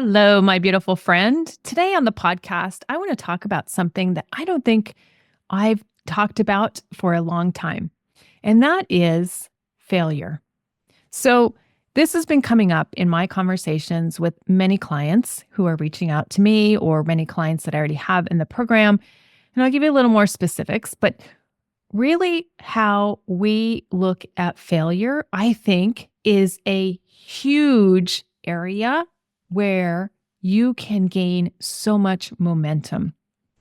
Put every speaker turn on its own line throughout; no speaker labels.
Hello, my beautiful friend. Today on the podcast, I want to talk about something that I don't think I've talked about for a long time, and that is failure. So, this has been coming up in my conversations with many clients who are reaching out to me, or many clients that I already have in the program. And I'll give you a little more specifics, but really, how we look at failure, I think, is a huge area where you can gain so much momentum.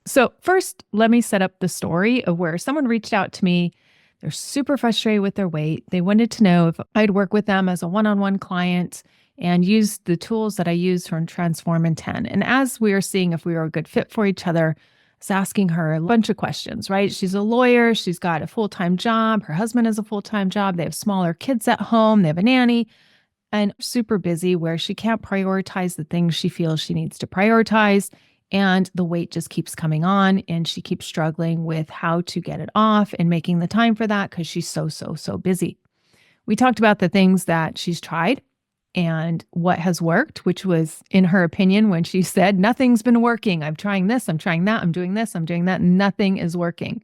So, first, let me set up the story of where someone reached out to me. They're super frustrated with their weight. They wanted to know if I'd work with them as a one on one client and use the tools that I use from Transform in 10. And as we were seeing if we were a good fit for each other, I was asking her a bunch of questions, right? She's a lawyer. She's got a full time job. Her husband has a full time job. They have smaller kids at home. They have a nanny and super busy where she can't prioritize the things she feels she needs to prioritize. And the weight just keeps coming on and she keeps struggling with how to get it off and making the time for that because she's so busy. We talked about the things that she's tried and what has worked, which was, in her opinion, when she said, nothing's been working. I'm trying this, I'm trying that, I'm doing this, I'm doing that. Nothing is working.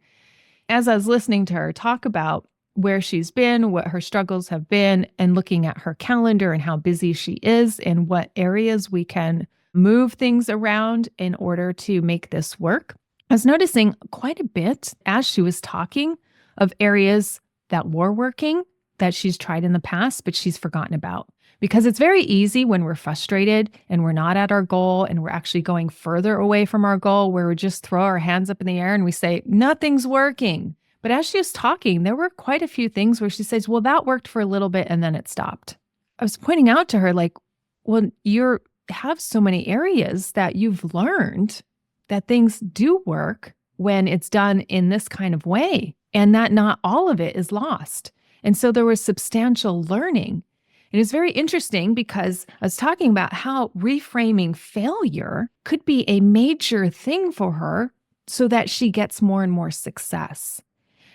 As I was listening to her talk about where she's been, what her struggles have been, and looking at her calendar and how busy she is and what areas we can move things around in order to make this work, I was noticing quite a bit as she was talking of areas that were working that she's tried in the past, but she's forgotten about. Because it's very easy when we're frustrated and we're not at our goal and we're actually going further away from our goal where we just throw our hands up in the air and we say, nothing's working. But as she was talking, there were quite a few things where she says, well, that worked for a little bit and then it stopped. I was pointing out to her, like, well, you have so many areas that you've learned that things do work when it's done in this kind of way and that not all of it is lost. And so there was substantial learning. And it's very interesting because I was talking about how reframing failure could be a major thing for her so that she gets more and more success.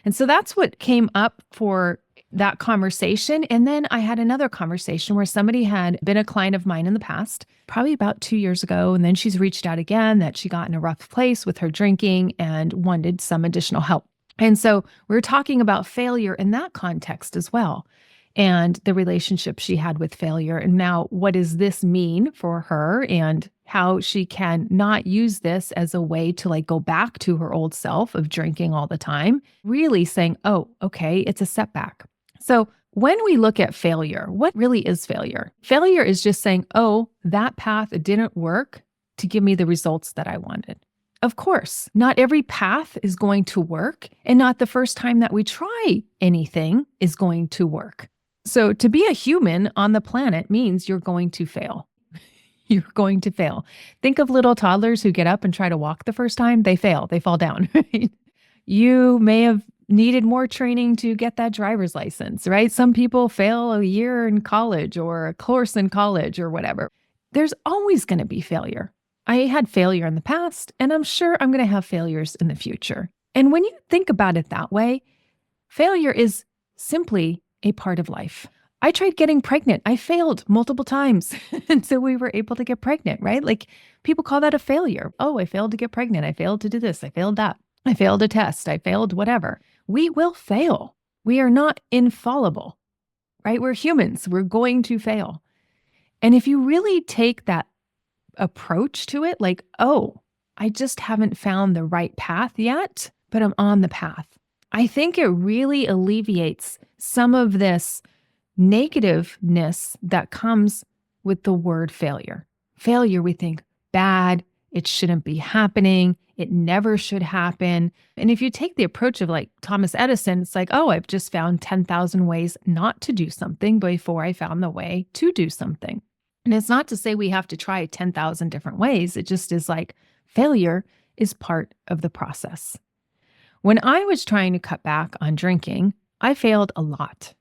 And so that's what came up for that conversation. And then I had another conversation where somebody had been a client of mine in the past, probably about 2 years ago. And then she's reached out again that she got in a rough place with her drinking and wanted some additional help. And so we were talking about failure in that context as well, and the relationship she had with failure. And now what does this mean for her and how she can not use this as a way to go back to her old self of drinking all the time, really saying, oh, okay, it's a setback. So when we look at failure, what really is failure? Failure is just saying, oh, that path didn't work to give me the results that I wanted. Of course, not every path is going to work, and not the first time that we try anything is going to work. So to be a human on the planet means you're going to fail. You're going to fail. Think of little toddlers who get up and try to walk the first time. They fail. They fall down. Right? You may have needed more training to get that driver's license, right? Some people fail a year in college or a course in college or whatever. There's always going to be failure. I had failure in the past, and I'm sure I'm going to have failures in the future. And when you think about it that way, failure is simply a part of life. I tried getting pregnant. I failed multiple times until we were able to get pregnant, right? Like people call that a failure. Oh, I failed to get pregnant. I failed to do this. I failed that. I failed a test. I failed whatever. We will fail. We are not infallible, right? We're humans. We're going to fail. And if you really take that approach to it, like, oh, I just haven't found the right path yet, but I'm on the path. I think it really alleviates some of this negativeness that comes with the word failure. Failure, we think bad, it shouldn't be happening, it never should happen. And if you take the approach of like Thomas Edison, it's like, oh, I've just found 10,000 ways not to do something before I found the way to do something. And it's not to say we have to try 10,000 different ways. It just is like failure is part of the process. When I was trying to cut back on drinking, I failed a lot.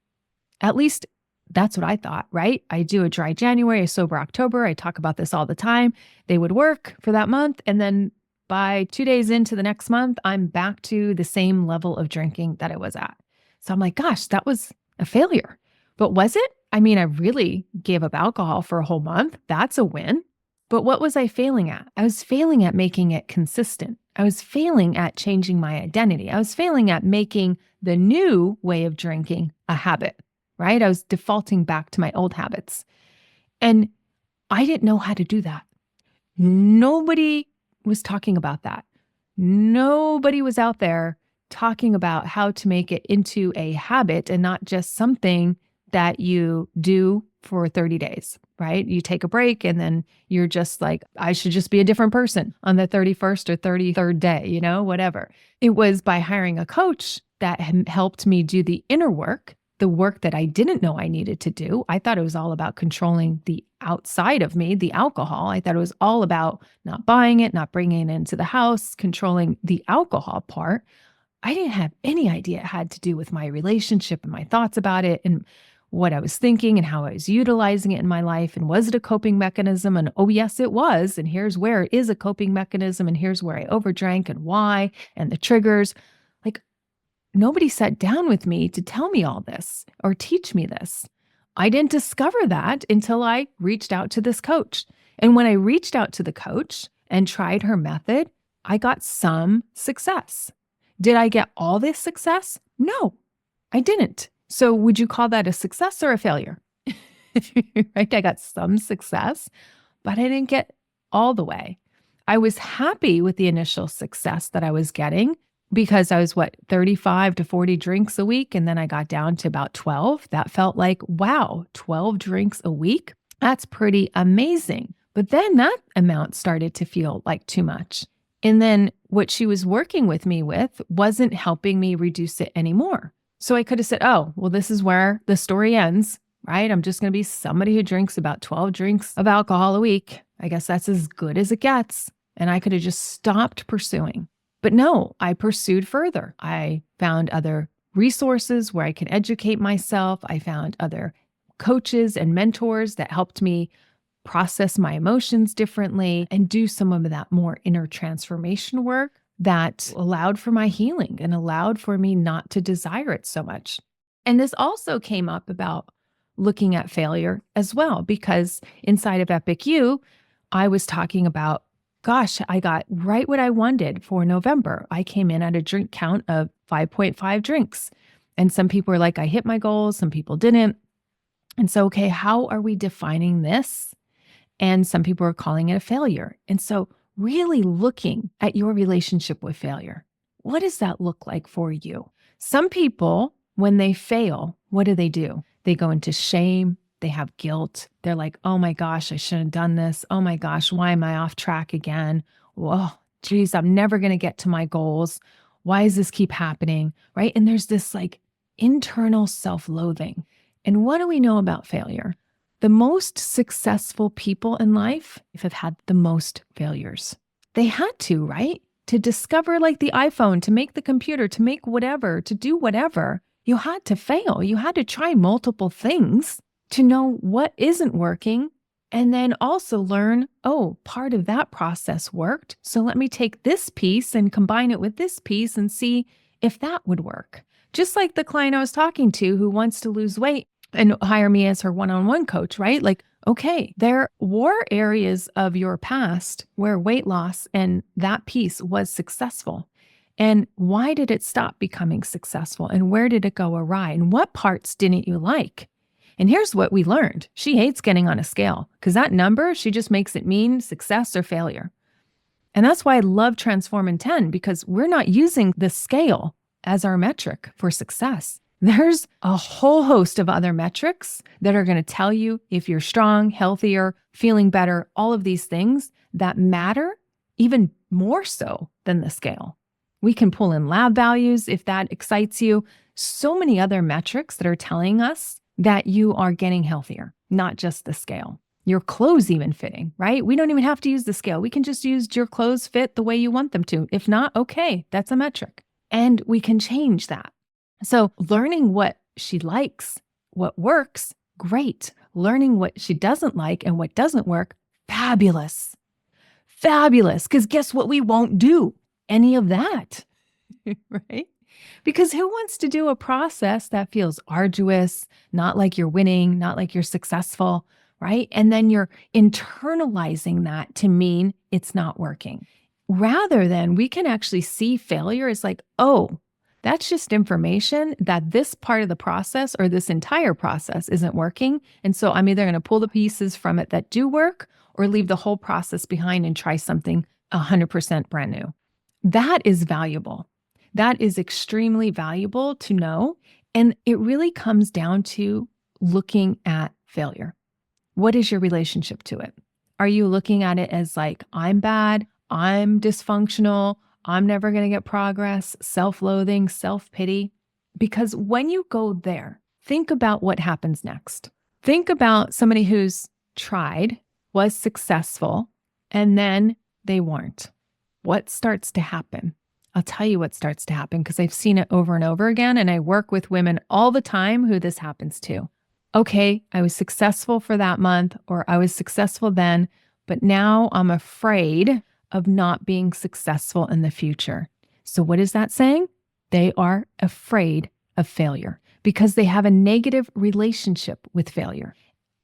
At least that's what I thought, right? I do a dry January, a sober October. I talk about this all the time. They would work for that month. And then by 2 days into the next month, I'm back to the same level of drinking that I was at. So I'm like, gosh, that was a failure. But was it? I mean, I really gave up alcohol for a whole month. That's a win. But what was I failing at? I was failing at making it consistent. I was failing at changing my identity. I was failing at making the new way of drinking a habit, right? I was defaulting back to my old habits. And I didn't know how to do that. Nobody was talking about that. Nobody was out there talking about how to make it into a habit and not just something that you do for 30 days, right? You take a break and then you're just like, I should just be a different person on the 31st or 33rd day, whatever. It was by hiring a coach that helped me do the inner work, the work that I didn't know I needed to do. I thought it was all about controlling the outside of me, the alcohol. I thought it was all about not buying it, not bringing it into the house, controlling the alcohol part. I didn't have any idea it had to do with my relationship and my thoughts about it and what I was thinking and how I was utilizing it in my life. And was it a coping mechanism? And oh, yes, it was. And here's where it is a coping mechanism. And here's where I overdrank and why and the triggers. Like, nobody sat down with me to tell me all this or teach me this. I didn't discover that until I reached out to this coach. And when I reached out to the coach and tried her method, I got some success. Did I get all this success? No, I didn't. So would you call that a success or a failure? Right? I got some success, but I didn't get all the way. I was happy with the initial success that I was getting because I was 35 to 40 drinks a week. And then I got down to about 12. That felt like, wow, 12 drinks a week. That's pretty amazing. But then that amount started to feel like too much. And then what she was working with me with wasn't helping me reduce it anymore. So I could have said, oh, well, this is where the story ends, right? I'm just going to be somebody who drinks about 12 drinks of alcohol a week. I guess that's as good as it gets. And I could have just stopped pursuing. But no, I pursued further. I found other resources where I could educate myself. I found other coaches and mentors that helped me process my emotions differently and do some of that more inner transformation work that allowed for my healing and allowed for me not to desire it so much. And this also came up about looking at failure as well, because inside of Epic You, I was talking about, gosh, I got right what I wanted for November. I came in at a drink count of 5.5 drinks. And some people were like, I hit my goals, some people didn't. And so, okay, how are we defining this? And some people are calling it a failure. And so really looking at your relationship with failure. What does that look like for you? Some people, when they fail, what do? They go into shame. They have guilt. They're like, oh my gosh, I shouldn't have done this. Oh my gosh, why am I off track again? Whoa, geez, I'm never going to get to my goals. Why does this keep happening? Right? And there's this like internal self-loathing. And what do we know about failure? The most successful people in life have had the most failures. They had to, right? To discover like the iPhone, to make the computer, to make whatever, to do whatever, you had to fail. You had to try multiple things to know what isn't working. And then also learn, oh, part of that process worked. So let me take this piece and combine it with this piece and see if that would work. Just like the client I was talking to who wants to lose weight and hire me as her one-on-one coach, right? Like, okay, there were areas of your past where weight loss and that piece was successful. And why did it stop becoming successful? And where did it go awry? And what parts didn't you like? And here's what we learned. She hates getting on a scale because that number, she just makes it mean success or failure. And that's why I love Transform in 10, because we're not using the scale as our metric for success. There's a whole host of other metrics that are going to tell you if you're strong, healthier, feeling better, all of these things that matter even more so than the scale. We can pull in lab values if that excites you. So many other metrics that are telling us that you are getting healthier, not just the scale. Your clothes even fitting, right? We don't even have to use the scale. We can just use your clothes fit the way you want them to. If not, okay, that's a metric. And we can change that. So learning what she likes, what works, great. Learning what she doesn't like and what doesn't work, fabulous. Fabulous. Because guess what? We won't do any of that, right? Because who wants to do a process that feels arduous, not like you're winning, not like you're successful? right? And then you're internalizing that to mean it's not working. Rather than we can actually see failure as like, oh, that's just information that this part of the process or this entire process isn't working. And so I'm either going to pull the pieces from it that do work or leave the whole process behind and try something 100% brand new. That is valuable. That is extremely valuable to know. And it really comes down to looking at failure. What is your relationship to it? Are you looking at it as like, I'm bad, I'm dysfunctional, I'm never going to get progress, self-loathing, self-pity? Because when you go there, think about what happens next. Think about somebody who's tried, was successful, and then they weren't. What starts to happen? I'll tell you what starts to happen because I've seen it over and over again, and I work with women all the time who this happens to. Okay, I was successful for that month, or I was successful then, but now I'm afraid of not being successful in the future. So what is that saying? They are afraid of failure because they have a negative relationship with failure.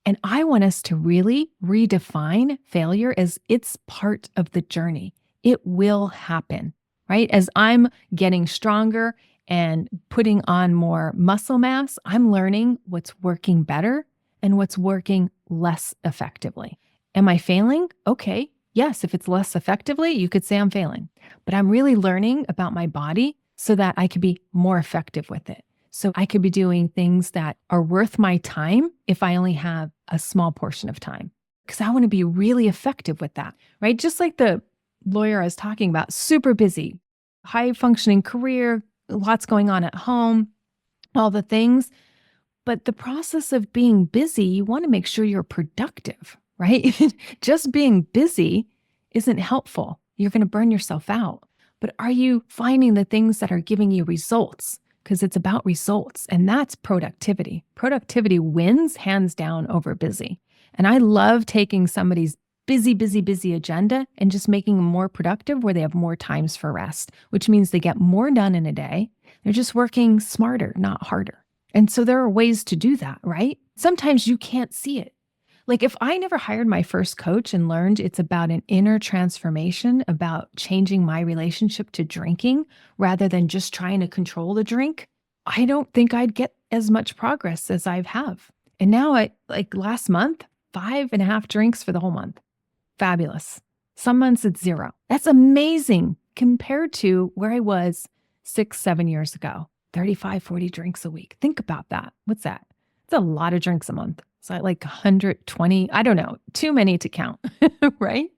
And I want us to really redefine failure as it's part of the journey. It will happen, right? As I'm getting stronger and putting on more muscle mass, I'm learning what's working better and what's working less effectively. Am I failing? Okay. Yes, if it's less effectively, you could say I'm failing. But I'm really learning about my body so that I could be more effective with it. So I could be doing things that are worth my time if I only have a small portion of time. Because I want to be really effective with that, right? Just like the lawyer I was talking about, super busy, high functioning career, lots going on at home, all the things. But the process of being busy, you want to make sure you're productive, right? Just being busy isn't helpful. You're going to burn yourself out. But are you finding the things that are giving you results? Because it's about results, and that's productivity. Productivity wins hands down over busy. And I love taking somebody's busy agenda and just making them more productive where they have more times for rest, which means they get more done in a day. They're just working smarter, not harder. And so there are ways to do that, right? Sometimes you can't see it. Like if I never hired my first coach and learned it's about an inner transformation, about changing my relationship to drinking rather than just trying to control the drink, I don't think I'd get as much progress as I have. And now last month, 5.5 drinks for the whole month. Fabulous. Some months it's 0. That's amazing compared to where I was 6-7 years ago. 35, 40 drinks a week. Think about that. What's that? It's a lot of drinks a month. So like 120, I don't know, too many to count, right?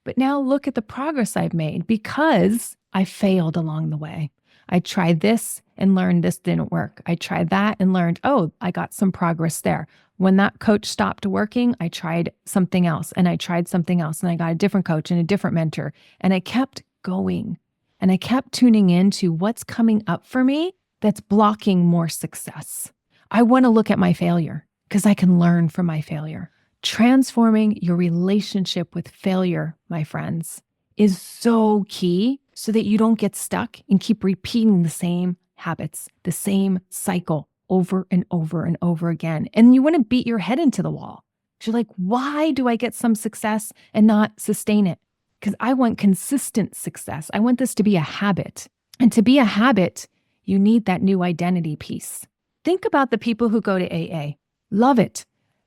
But now look at the progress I've made because I failed along the way. I tried this and learned this didn't work. I tried that and learned, oh, I got some progress there. When that coach stopped working, I tried something else and I tried something else and I got a different coach and a different mentor. And I kept going and I kept tuning into what's coming up for me that's blocking more success. I want to look at my failure because I can learn from my failure. Transforming your relationship with failure, my friends, is so key so that you don't get stuck and keep repeating the same habits, the same cycle over and over and over again. And you want to beat your head into the wall. You're like, why do I get some success and not sustain it? Because I want consistent success. I want this to be a habit. And to be a habit, you need that new identity piece. Think about the people who go to AA. Love it.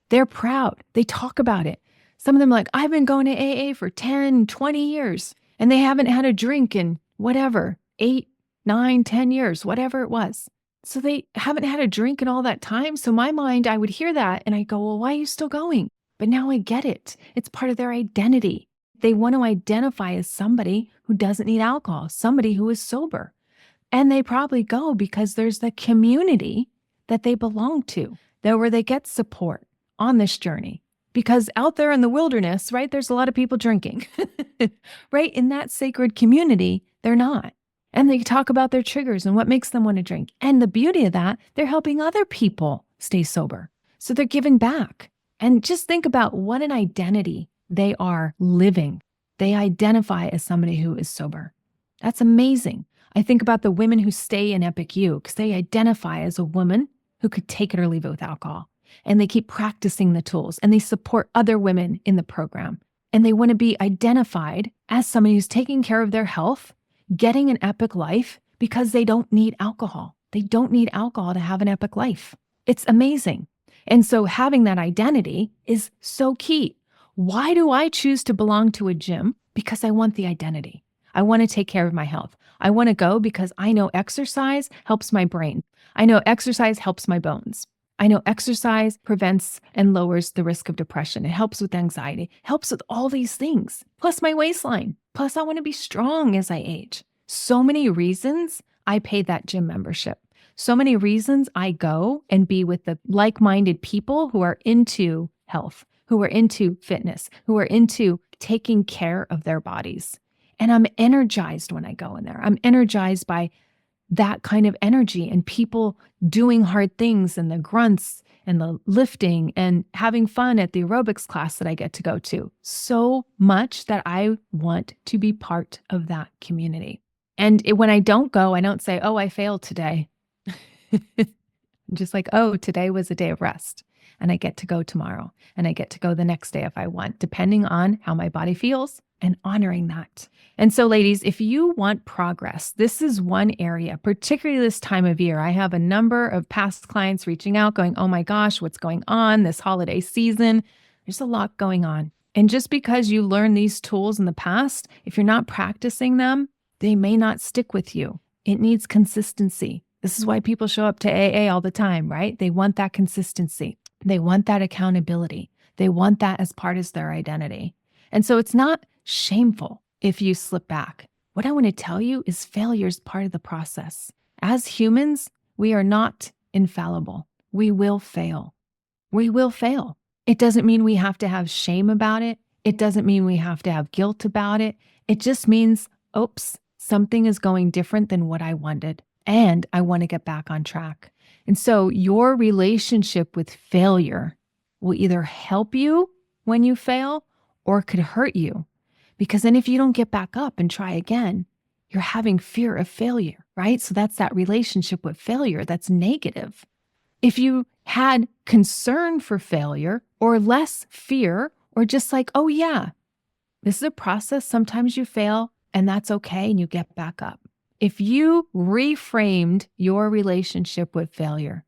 They're proud. They talk about it. Some of them are like, I've been going to AA for 10, 20 years, and they haven't had a drink in whatever, 8, 9, 10 years, whatever it was. So they haven't had a drink in all that time. So my mind, I would hear that and I go, well, why are you still going? But now I get it. It's part of their identity. They want to identify as somebody who doesn't need alcohol, somebody who is sober. And they probably go because there's the community that they belong to, that where they get support on this journey. Because out there in the wilderness, right, there's a lot of people drinking, right? In that sacred community, they're not. And they talk about their triggers and what makes them want to drink. And the beauty of that, they're helping other people stay sober. So they're giving back. And just think about what an identity they are living. They identify as somebody who is sober. That's amazing. I think about the women who stay in Epic U because they identify as a woman who could take it or leave it with alcohol. and they keep practicing the tools and they support other women in the program. And they want to be identified as somebody who's taking care of their health, getting an epic life because they don't need alcohol. They don't need alcohol to have an epic life. It's amazing. And so having that identity is so key. Why do I choose to belong to a gym? Because I want the identity. I want to take care of my health. I want to go because I know exercise helps my brain. I know exercise helps my bones. I know exercise prevents and lowers the risk of depression. It helps with anxiety, helps with all these things, plus my waistline. Plus I want to be strong as I age. So many reasons I pay that gym membership. So many reasons I go and be with the like-minded people who are into health, who are into fitness, who are into taking care of their bodies. And I'm energized when I go in there. I'm energized by that kind of energy and people doing hard things and the grunts and the lifting and having fun at the aerobics class that I get to go to. So much that I want to be part of that community. And when I don't go, I don't say, oh, I failed today. I'm just like, oh, today was a day of rest and I get to go tomorrow and I get to go the next day if I want, depending on how my body feels and honoring that. And so ladies, if you want progress, this is one area, particularly this time of year. I have a number of past clients reaching out going, oh my gosh, what's going on this holiday season? There's a lot going on. And just because you learned these tools in the past, if you're not practicing them, they may not stick with you. It needs consistency. This is why people show up to AA all the time, right? They want that consistency. They want that accountability. They want that as part of their identity. And so it's not shameful if you slip back. What I want to tell you is failure is part of the process. As humans, we are not infallible. We will fail. We will fail. It doesn't mean we have to have shame about it. It doesn't mean we have to have guilt about it. It just means, oops, something is going different than what I wanted. And I want to get back on track. And so your relationship with failure will either help you when you fail or it could hurt you. Because then if you don't get back up and try again, you're having fear of failure, right? So that's that relationship with failure that's negative. If you had concern for failure or less fear or just like, oh yeah, this is a process. Sometimes you fail and that's okay and you get back up. If you reframed your relationship with failure,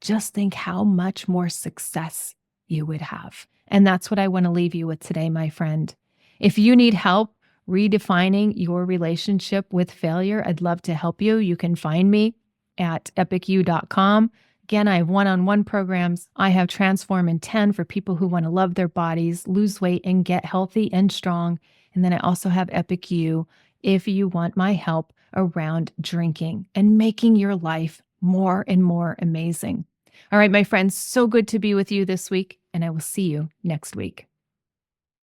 just think how much more success you would have. And that's what I want to leave you with today, my friend. If you need help redefining your relationship with failure, I'd love to help you. You can find me at epicu.com. Again, I have one-on-one programs. I have Transform in 10 for people who want to love their bodies, lose weight, and get healthy and strong. And then I also have Epic You if you want my help around drinking and making your life more and more amazing. All right, my friends, so good to be with you this week, and I will see you next week.